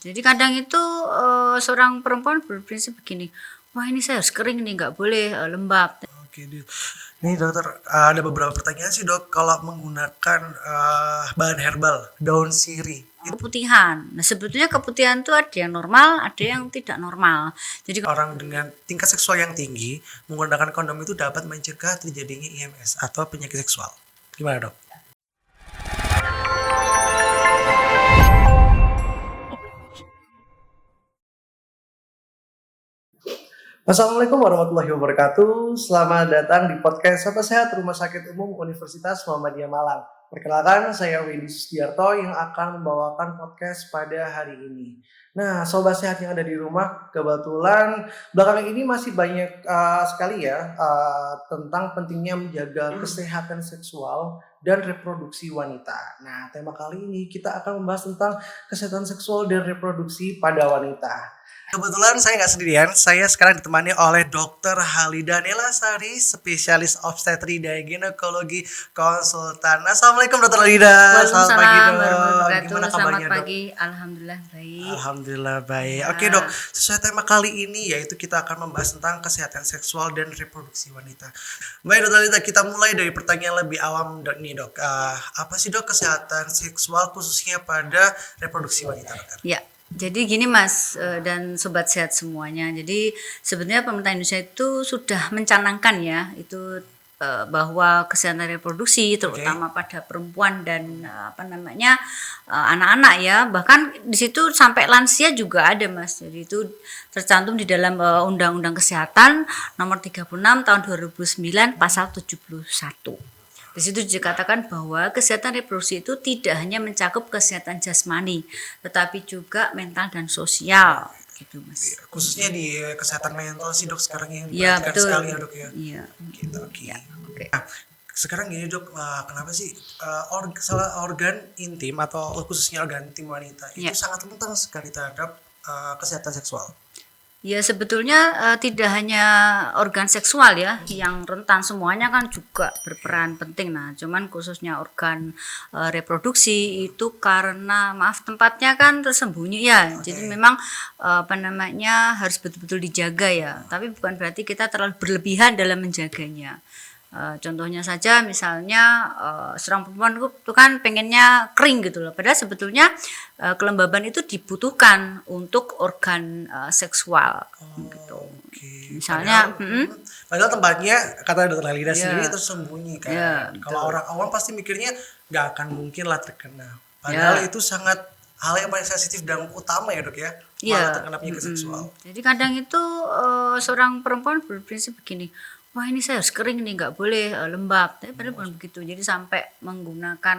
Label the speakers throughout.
Speaker 1: Jadi kadang itu seorang perempuan berprinsip begini, wah ini saya harus kering nih, nggak boleh lembab.
Speaker 2: Oke, nih dokter, ada beberapa pertanyaan sih dok. Kalau menggunakan bahan herbal, daun sirih, itu
Speaker 1: Keputihan. Nah sebetulnya keputihan itu ada yang normal, ada yang tidak normal. Jadi
Speaker 2: orang dengan tingkat seksual yang tinggi menggunakan kondom itu dapat mencegah terjadinya IMS atau penyakit seksual. Gimana dok? Assalamualaikum warahmatullahi wabarakatuh. Selamat datang di podcast Soto Sehat Rumah Sakit Umum Universitas Muhammadiyah Malang. Perkenalkan, saya Wendy Sustiarto yang akan membawakan podcast pada hari ini. Nah, sobat sehat yang ada di rumah, kebetulan belakangan ini masih banyak sekali ya tentang pentingnya menjaga kesehatan seksual dan reproduksi wanita. Nah, tema kali ini kita akan membahas tentang kesehatan seksual dan reproduksi pada wanita. Kebetulan saya nggak sendirian, saya sekarang ditemani oleh Dr. Halida Nelasari, spesialis obstetri dan ginekologi konsultan. Assalamualaikum Dr. Halida. Selamat pagi
Speaker 1: Waalaikumsalam
Speaker 2: dok.
Speaker 1: warahmatullahi
Speaker 2: Gimana
Speaker 1: wabarakatuh. Selamat
Speaker 2: kabarnya dok?
Speaker 1: pagi. Alhamdulillah baik.
Speaker 2: Alhamdulillah baik.
Speaker 1: Ya.
Speaker 2: Oke dok, sesuai tema kali ini yaitu kita akan membahas tentang kesehatan seksual dan reproduksi wanita. Baik Dr. Halida, kita mulai dari pertanyaan lebih awam nih dok. Apa sih dok kesehatan seksual khususnya pada reproduksi wanita dokter?
Speaker 1: Ya, jadi gini Mas dan sobat sehat semuanya. Jadi sebenarnya pemerintah Indonesia itu sudah mencanangkan ya itu bahwa kesehatan reproduksi terutama pada perempuan dan anak-anak ya, bahkan di situ sampai lansia juga ada Mas. Jadi itu tercantum di dalam Undang-Undang Kesehatan Nomor 36 Tahun 2009 Pasal 71. Di situ dikatakan bahwa kesehatan reproduksi itu tidak hanya mencakup kesehatan jasmani, tetapi juga mental dan sosial, gitu Mas.
Speaker 2: Khususnya di kesehatan mental sih dok sekarang yang
Speaker 1: Ya
Speaker 2: diperhatikan
Speaker 1: betul.
Speaker 2: sekali ya dok ya.
Speaker 1: Iya.
Speaker 2: Gitu, oke.
Speaker 1: Ya, oke.
Speaker 2: Nah, sekarang gini dok, kenapa sih salah organ intim atau khususnya organ intim wanita itu
Speaker 1: Ya.
Speaker 2: sangat penting sekali terhadap kesehatan seksual?
Speaker 1: Ya sebetulnya tidak hanya organ seksual ya yang rentan, semuanya kan juga berperan penting. Nah cuman khususnya organ reproduksi itu karena maaf tempatnya kan tersembunyi ya. Jadi memang harus betul-betul dijaga ya. Tapi bukan berarti kita terlalu berlebihan dalam menjaganya. Contohnya saja misalnya seorang perempuan itu kan pengennya kering gitu loh, padahal sebetulnya kelembaban itu dibutuhkan untuk organ seksual gitu.
Speaker 2: Oke.
Speaker 1: Misalnya
Speaker 2: Padahal tempatnya kata dokter Halida sendiri tersembunyi kan.
Speaker 1: Ya,
Speaker 2: Kalau orang awam pasti mikirnya nggak akan mungkin lah terkena. Padahal itu sangat hal yang paling sensitif dan utama ya dok ya. Malah terkena penyakit seksual.
Speaker 1: Jadi kadang itu seorang perempuan berprinsip begini, wah ini saya harus kering nih, nggak boleh lembab. Tapi padahal bukan begitu. Jadi sampai menggunakan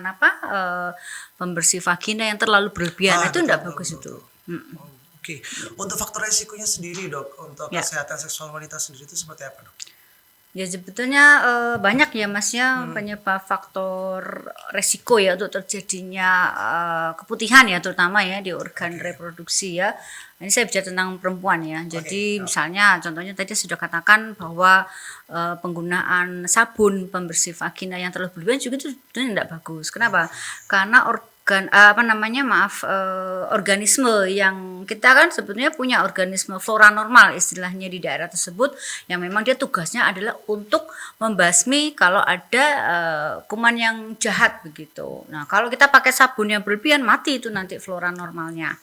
Speaker 1: pembersih vagina yang terlalu berlebihan itu enggak bagus itu.
Speaker 2: Oke. Untuk faktor resikonya sendiri dok, untuk kesehatan seksual wanita sendiri itu seperti apa dok?
Speaker 1: Ya sebetulnya banyak ya Mas ya penyebab faktor resiko ya untuk terjadinya keputihan ya, terutama ya di organ reproduksi ya. Ini saya bicara tentang perempuan ya. Jadi misalnya contohnya tadi sudah katakan bahwa penggunaan sabun pembersih vagina yang terlalu berlebihan juga itu sebenarnya tidak bagus. Kenapa? Karena organisme yang kita kan sebetulnya punya organisme flora normal istilahnya di daerah tersebut, yang memang dia tugasnya adalah untuk membasmi kalau ada kuman yang jahat begitu. Nah kalau kita pakai sabun yang berlebihan, mati itu nanti flora normalnya.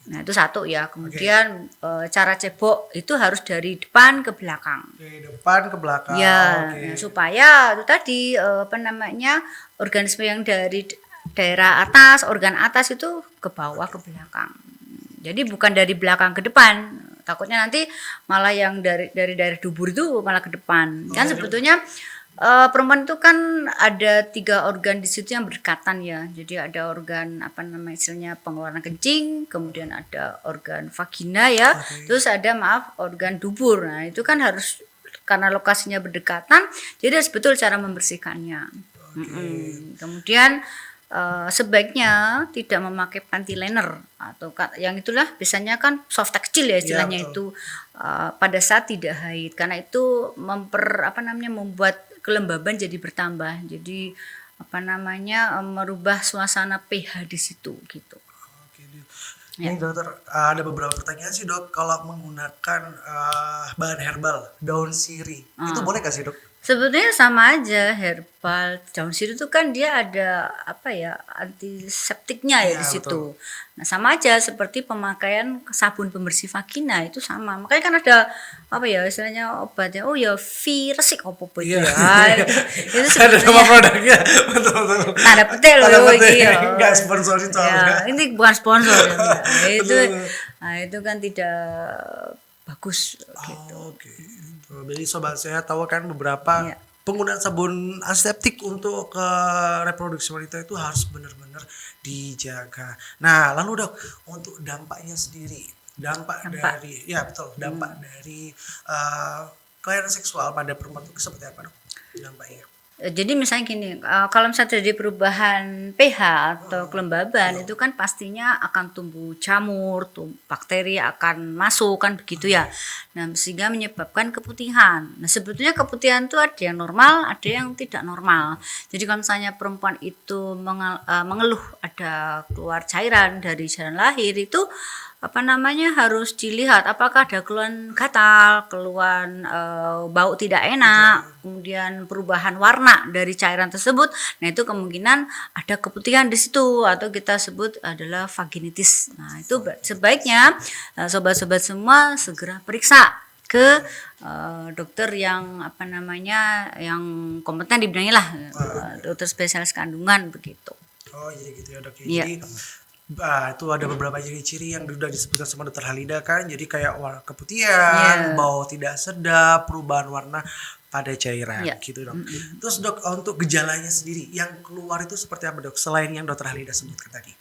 Speaker 1: Nah itu satu ya. Kemudian cara cebok itu harus dari depan ke belakang.
Speaker 2: Dari depan ke belakang.
Speaker 1: Ya, supaya itu tadi organisme yang dari daerah atas, organ atas itu ke bawah ke belakang. Jadi bukan dari belakang ke depan. Takutnya nanti malah yang dari daerah dubur itu malah ke depan. Kan sebetulnya perempuan itu kan ada 3 organ di situ yang berdekatan ya. Jadi ada organ istilahnya pengeluaran kencing, kemudian ada organ vagina ya. Terus ada organ dubur. Nah, itu kan harus karena lokasinya berdekatan, jadi harus betul cara membersihkannya. Kemudian sebaiknya tidak memakai panty liner atau yang itulah biasanya kan soft kecil ya istilahnya itu pada saat tidak haid, karena itu membuat kelembaban jadi bertambah, jadi merubah suasana pH di situ gitu.
Speaker 2: Ini dokter, ada beberapa pertanyaan sih dok. Kalau menggunakan bahan herbal, daun sirih, itu boleh nggak sih dok?
Speaker 1: Sebetulnya sama aja, herbal daun sirih itu kan dia ada apa ya, antiseptiknya ya
Speaker 2: Iya,
Speaker 1: di situ.
Speaker 2: betul.
Speaker 1: Nah sama aja seperti pemakaian sabun pembersih vagina itu sama. Makanya kan ada apa ya istilahnya obatnya, oh ya V-Resik apa itu
Speaker 2: Iya.
Speaker 1: ya. Itu
Speaker 2: Ada nama
Speaker 1: sebetulnya
Speaker 2: produknya, betul.
Speaker 1: tanda petik
Speaker 2: Tanda
Speaker 1: loh
Speaker 2: petik,
Speaker 1: iki ya.
Speaker 2: nggak sponsorin soalnya.
Speaker 1: Ya, ini bukan sponsor ya. Nah, itu
Speaker 2: Betul.
Speaker 1: nah, itu kan tidak bagus gitu.
Speaker 2: Oke. Jadi sobat sehat tahu kan beberapa
Speaker 1: Iya.
Speaker 2: penggunaan sabun antiseptik untuk reproduksi wanita itu harus benar-benar dijaga. Nah, lalu dok, untuk dampaknya sendiri, dampak dari ya betul, dampak dari kelainan seksual pada perempuan itu seperti apa dok? Dampaknya.
Speaker 1: Jadi misalnya gini, kalau misalnya terjadi perubahan pH atau kelembaban itu kan pastinya akan tumbuh jamur, bakteri akan masuk kan begitu ya. Nah sehingga menyebabkan keputihan. Nah sebetulnya keputihan itu ada yang normal, ada yang tidak normal. Jadi kalau misalnya perempuan itu mengeluh ada keluar cairan dari jalan lahir itu apa namanya harus dilihat apakah ada keluhan gatal, keluhan bau tidak enak, kemudian perubahan warna dari cairan tersebut. Nah, itu kemungkinan ada keputihan di situ atau kita sebut adalah vaginitis. Nah, itu sebaiknya sobat-sobat semua segera periksa ke dokter yang apa namanya yang kompeten di bidangnya lah, dokter spesialis kandungan begitu.
Speaker 2: Oh, jadi gitu ya dok.
Speaker 1: Iya.
Speaker 2: Jadi itu ada beberapa ciri-ciri yang sudah disebutkan sama dokter Halida kan. Jadi kayak warna keputihan, bau tidak sedap, perubahan warna pada cairan gitu dok. Terus dok, untuk gejalanya sendiri yang keluar itu seperti apa dok? Selain yang dokter Halida sebutkan tadi.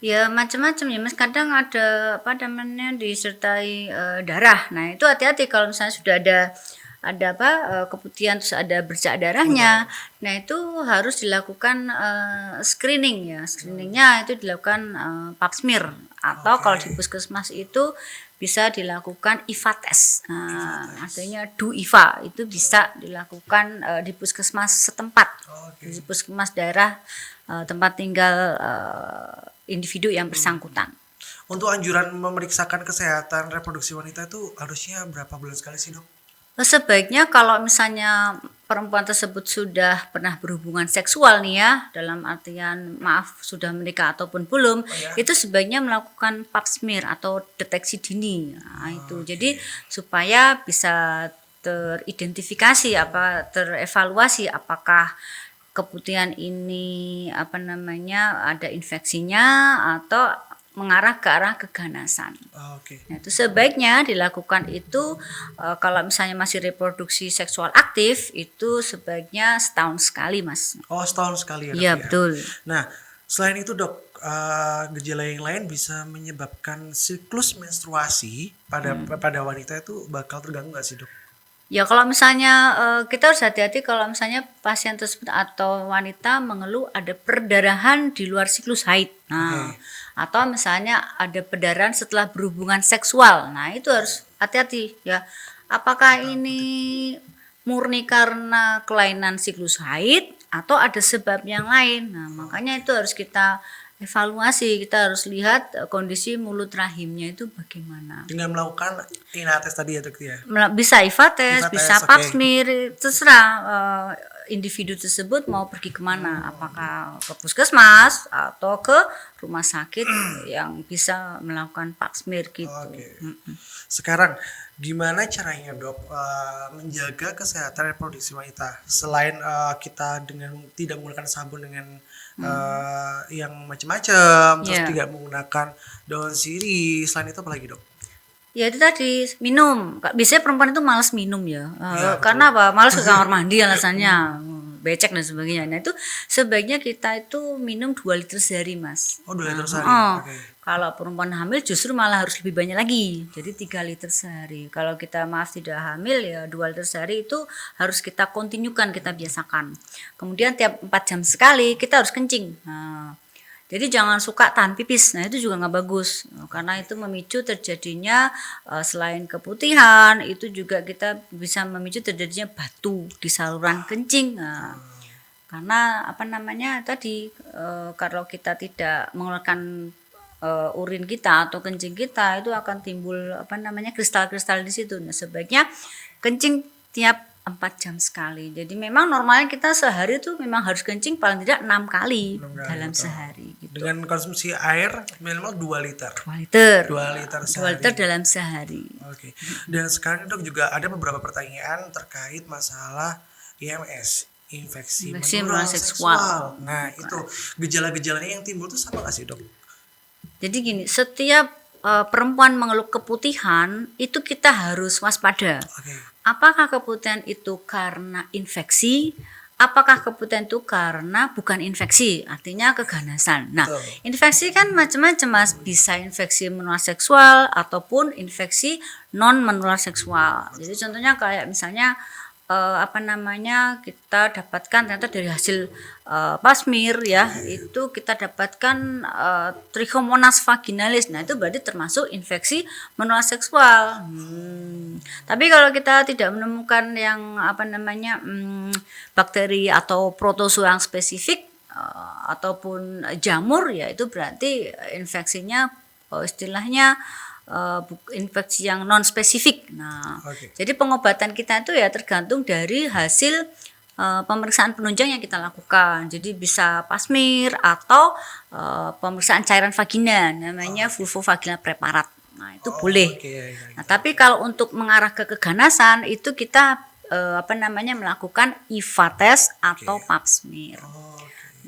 Speaker 1: Ya macam-macam ya mas, kadang ada apa namanya disertai darah. Nah itu hati-hati kalau misalnya sudah ada apa keputihan terus ada bercak darahnya. Nah itu harus dilakukan screening ya. Screeningnya itu dilakukan pap smear atau kalau di puskesmas itu bisa dilakukan IVA test. Artinya DU-IVA itu bisa dilakukan di puskesmas setempat, di puskesmas daerah tempat tinggal individu yang bersangkutan.
Speaker 2: Untuk anjuran memeriksakan kesehatan reproduksi wanita itu harusnya berapa bulan sekali sih dok?
Speaker 1: Sebaiknya kalau misalnya perempuan tersebut sudah pernah berhubungan seksual nih ya, dalam artian maaf sudah menikah ataupun belum, itu sebaiknya melakukan pap smear atau deteksi dini. Nah, itu jadi supaya bisa teridentifikasi terevaluasi apakah keputihan ini apa namanya ada infeksinya atau mengarah ke arah keganasan. Nah, itu sebaiknya dilakukan itu kalau misalnya masih reproduksi seksual aktif itu sebaiknya setahun sekali mas.
Speaker 2: Oh setahun sekali ya dok?
Speaker 1: Iya betul.
Speaker 2: Nah selain itu dok, gejala yang lain bisa menyebabkan siklus menstruasi pada wanita itu bakal terganggu nggak sih dok?
Speaker 1: Ya kalau misalnya kita harus hati-hati kalau misalnya pasien tersebut atau wanita mengeluh ada perdarahan di luar siklus haid. Nah, atau misalnya ada perdarahan setelah berhubungan seksual. Nah, itu harus hati-hati ya. Apakah ini murni karena kelainan siklus haid atau ada sebab yang lain? Nah, makanya itu harus kita evaluasi, kita harus lihat kondisi mulut rahimnya itu bagaimana.
Speaker 2: Dengan melakukan IVA test tadi ya dok ya?
Speaker 1: Bisa IVA test, bisa pap smear, terserah individu tersebut mau pergi kemana, apakah ke puskesmas atau ke rumah sakit yang bisa melakukan pap smear gitu.
Speaker 2: Sekarang gimana caranya dok menjaga kesehatan reproduksi wanita selain kita dengan tidak menggunakan sabun dengan yang macam-macam, terus tidak menggunakan daun sirih, selain itu apa lagi dok?
Speaker 1: Ya itu tadi minum. Biasanya perempuan itu malas minum ya. Karena apa? Malas ke kamar mandi alasannya. Becek dan sebagainya. Nah itu sebaiknya kita itu minum 2 liter sehari mas.
Speaker 2: Oh 2 liter sehari.
Speaker 1: Kalau perempuan hamil justru malah harus lebih banyak lagi. Jadi 3 liter sehari. Kalau kita maaf tidak hamil ya 2 liter sehari itu harus kita kontinukan, kita biasakan. Kemudian tiap 4 jam sekali kita harus kencing. Nah, jadi jangan suka tahan pipis. Nah itu juga nggak bagus. Karena itu memicu terjadinya selain keputihan itu juga kita bisa memicu terjadinya batu di saluran kencing. Nah, karena apa namanya tadi kalau kita tidak mengeluarkan urin kita atau kencing kita itu akan timbul kristal-kristal di situ. Nah, sebaiknya kencing tiap 4 jam sekali. Jadi memang normalnya kita sehari itu memang harus kencing paling tidak 6 kali dalam sehari gitu.
Speaker 2: Dengan konsumsi air minimal 2 liter.
Speaker 1: 2 liter.
Speaker 2: 2 liter
Speaker 1: 2 liter dalam sehari.
Speaker 2: Oke. Dan sekarang Dok juga ada beberapa pertanyaan terkait masalah IMS, infeksi menular seksual. Nah, itu gejala-gejalanya yang timbul itu sama nggak sih, Dok?
Speaker 1: Jadi gini, setiap perempuan mengeluh keputihan itu kita harus waspada.
Speaker 2: Oke.
Speaker 1: Apakah keputihan itu karena infeksi? Apakah keputihan itu karena bukan infeksi, artinya keganasan. Nah, infeksi kan macam-macam, Mas. Bisa infeksi menular seksual ataupun infeksi non menular seksual. Jadi contohnya kayak misalnya kita dapatkan ternyata dari hasil pasmir ya, itu kita dapatkan Trichomonas vaginalis. Nah, itu berarti termasuk infeksi menular seksual. Tapi kalau kita tidak menemukan yang bakteri atau protozoa yang spesifik ataupun jamur, ya itu berarti infeksinya istilahnya infeksi yang non spesifik. Nah, jadi pengobatan kita itu ya tergantung dari hasil pemeriksaan penunjang yang kita lakukan. Jadi bisa pasmir atau pemeriksaan cairan vagina, namanya vulvovaginal preparat. Nah, itu boleh. Nah, tapi kalau untuk mengarah ke keganasan itu kita melakukan IVA test atau pap smear.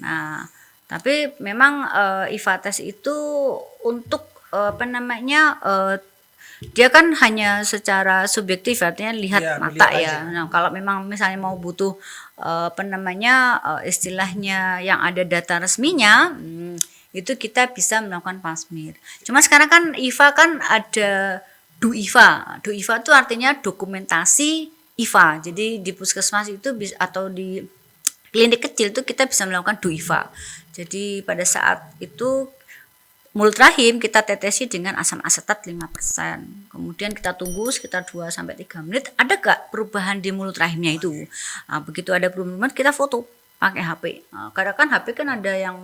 Speaker 1: Nah, tapi memang IVA test itu untuk dia kan hanya secara subjektif, artinya lihat mata ya. Nah, kalau memang misalnya mau butuh istilahnya yang ada data resminya, itu kita bisa melakukan pap smear. Cuma sekarang kan IVA kan ada DUIVA. DUIVA itu artinya dokumentasi IVA. Jadi di puskesmas itu atau di klinik kecil itu kita bisa melakukan DUIVA. Jadi pada saat itu mulut rahim kita tetesi dengan asam asetat 5%. Kemudian kita tunggu sekitar 2-3 menit, ada gak perubahan di mulut rahimnya itu. Nah, begitu ada perubahan kita foto pakai HP. Nah, kadang kan HP kan ada yang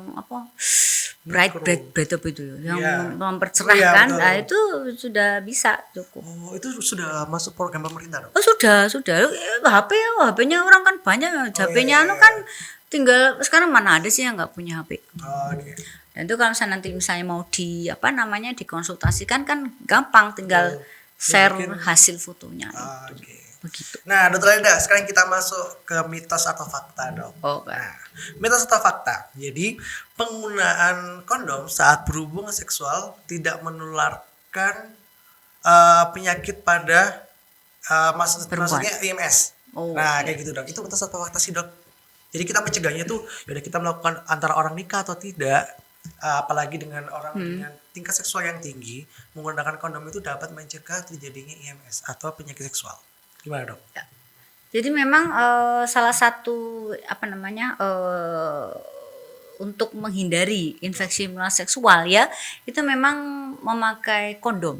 Speaker 1: bright apa itu yang mempercerahkan. Nah, itu sudah bisa cukup.
Speaker 2: Oh, itu sudah masuk program pemerintah, Dok?
Speaker 1: Oh, sudah. HP-nya orang kan banyak. HP-nya kan tinggal sekarang mana ada sih yang nggak punya HP. Dan itu kalau nanti misalnya mau dikonsultasikan kan gampang, tinggal share hasil fotonya. Begitu.
Speaker 2: Nah, Dokter Elda, sekarang kita masuk ke mitos atau fakta, Dok. Nah, mitos atau fakta. Jadi, penggunaan kondom saat berhubungan seksual tidak menularkan penyakit pada maksudnya IMS. Nah, kayak gitu, Dok. Itu mitos atau fakta sih, Dok? Jadi kita mencegahnya tuh yaudah kita melakukan antara orang nikah atau tidak, apalagi dengan orang dengan tingkat seksual yang tinggi, menggunakan kondom itu dapat mencegah terjadinya IMS atau penyakit seksual. Gimana, Dok?
Speaker 1: Ya. Jadi memang salah satu untuk menghindari infeksi menular seksual ya, itu memang memakai kondom.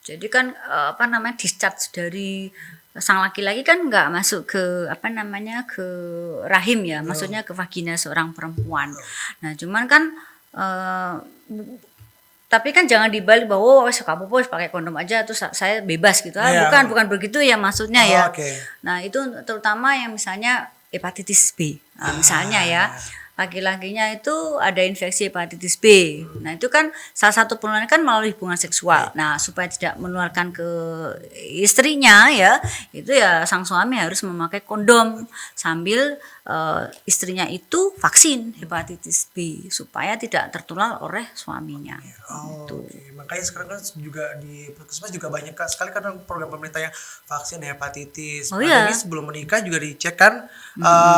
Speaker 1: Jadi kan discharge dari sang laki-laki kan nggak masuk ke ke rahim ya, maksudnya ke vagina seorang perempuan. Nah, cuman kan tapi kan jangan dibalik bahwa kamu pakai kondom aja terus saya bebas gitu. Bukan begitu ya maksudnya ya. Nah, itu terutama yang misalnya hepatitis B. Nah, misalnya ya, laki-lakinya itu ada infeksi hepatitis B. Nah, itu kan salah satu penularan kan melalui hubungan seksual. Nah, supaya tidak menularkan ke istrinya ya, itu ya sang suami harus memakai kondom sambil istrinya itu vaksin hepatitis B supaya tidak tertular oleh suaminya.
Speaker 2: Makanya sekarang kan juga di puskesmas juga banyak sekali kan program pemerintah yang vaksin hepatitis. Ini sebelum menikah juga dicek kan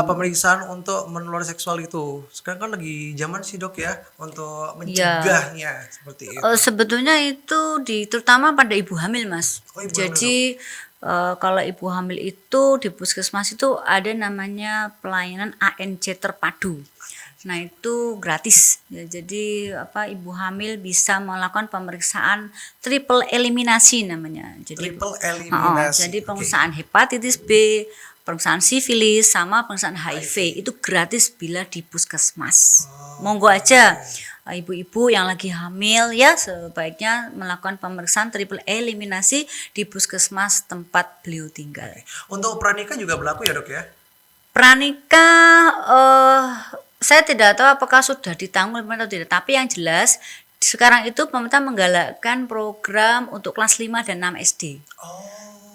Speaker 2: pemeriksaan untuk menular seksual itu. Sekarang kan lagi zaman sih, Dok, ya, untuk mencegahnya seperti itu.
Speaker 1: Sebetulnya itu terutama pada ibu hamil, Mas. Jadi kalau ibu hamil itu di puskesmas itu ada namanya pelayanan ANC terpadu. Nah, itu gratis ya, jadi ibu hamil bisa melakukan pemeriksaan triple eliminasi namanya. Jadi
Speaker 2: triple eliminasi.
Speaker 1: Jadi pemeriksaan hepatitis B, pemeriksaan sifilis sama pemeriksaan HIV itu gratis bila di puskesmas. Monggo aja ibu-ibu yang lagi hamil ya sebaiknya melakukan pemeriksaan triple eliminasi di puskesmas tempat beliau tinggal.
Speaker 2: Untuk pranikah juga berlaku ya dok ya?
Speaker 1: Pranikah saya tidak tahu apakah sudah ditanggung atau tidak, tapi yang jelas sekarang itu pemerintah menggalakkan program untuk kelas 5 dan 6 SD.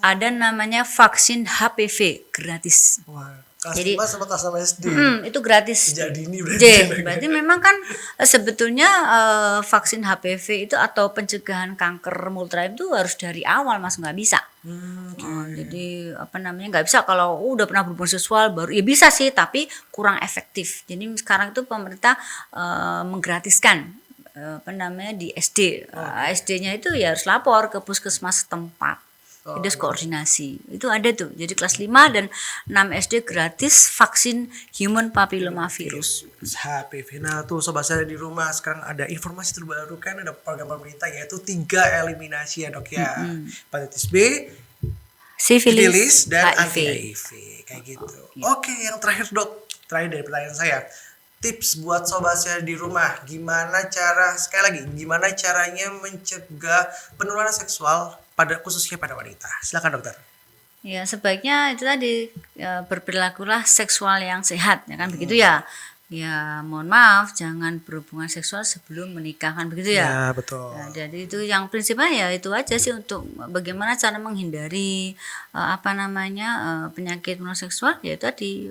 Speaker 1: Ada namanya vaksin HPV gratis.
Speaker 2: Wah, kelas
Speaker 1: Jadi
Speaker 2: 5 sama kelas 6 SD.
Speaker 1: Itu gratis.
Speaker 2: Sejak dini
Speaker 1: Berarti memang kan sebetulnya vaksin HPV itu atau pencegahan kanker mulut rahim itu harus dari awal Mas, nggak bisa. Jadi nggak bisa kalau udah pernah berhubungan seksual baru ya bisa sih tapi kurang efektif. Jadi sekarang itu pemerintah menggratiskan di SD. SD-nya itu ya harus lapor ke puskesmas setempat. Dinas koordinasi itu ada tuh, jadi kelas 5 dan 6 SD gratis vaksin human papilloma virus.
Speaker 2: HPV. Nah tuh sobat saya di rumah sekarang ada informasi terbaru kan, ada program pemerintah yaitu 3 eliminasi ya dok ya. Hepatitis B, sifilis dan anti-HIV kayak gitu. Oke, yang terakhir dok, terakhir dari pertanyaan saya, tips buat sobat saya di rumah, gimana caranya mencegah penularan seksual khususnya pada wanita. Silakan dokter.
Speaker 1: Ya sebaiknya itu tadi berperilakulah seksual yang sehat ya kan begitu ya. Ya mohon maaf jangan berhubungan seksual sebelum menikah kan begitu ya.
Speaker 2: Ya betul.
Speaker 1: Nah, jadi itu yang prinsipnya ya itu aja sih untuk bagaimana cara menghindari penyakit penularan seksual, yaitu tadi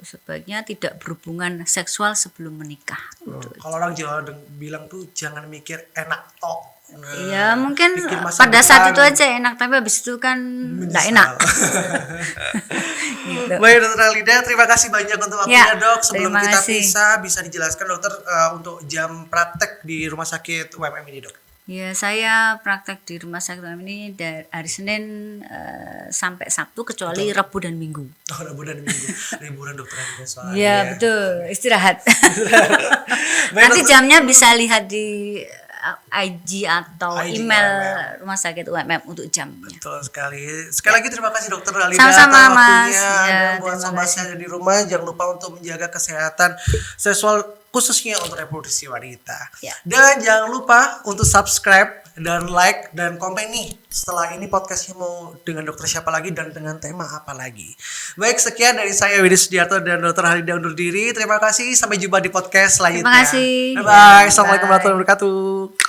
Speaker 1: sebaiknya tidak berhubungan seksual sebelum menikah. Gitu.
Speaker 2: Kalau orang Jawa bilang tuh jangan mikir enak tok.
Speaker 1: Iya mungkin pada saat itu aja enak tapi habis itu kan tidak enak. Gitu.
Speaker 2: Baik dokter Alida, terima kasih banyak untuk waktunya dok. Sebelum kita bisa dijelaskan dokter untuk jam praktek di rumah sakit UMM ini dok.
Speaker 1: Ya saya praktek di rumah sakit UMM ini dari hari Senin sampai Sabtu kecuali Rabu dan Minggu.
Speaker 2: Rabu dan Minggu liburan dokter Alida soalnya.
Speaker 1: Iya betul istirahat. Nanti jamnya bisa lihat di IG atau email rumah sakit UMM untuk jamnya.
Speaker 2: Betul sekali. Sekali lagi terima kasih dokter Alida
Speaker 1: sama-sama,
Speaker 2: atas waktunya.
Speaker 1: Ya,
Speaker 2: dan buat sobat saya di rumah jangan lupa untuk menjaga kesehatan seksual khususnya untuk reproduksi wanita.
Speaker 1: Ya.
Speaker 2: Dan jangan lupa untuk subscribe dan like dan komen nih setelah ini podcastnya mau dengan dokter siapa lagi dan dengan tema apa lagi. Baik, sekian dari saya Widhi Sudiarto dan dokter Alida undur diri. Terima kasih, sampai jumpa di podcast selanjutnya.
Speaker 1: Terima kasih.
Speaker 2: Bye bye. Assalamualaikum warahmatullahi wabarakatuh.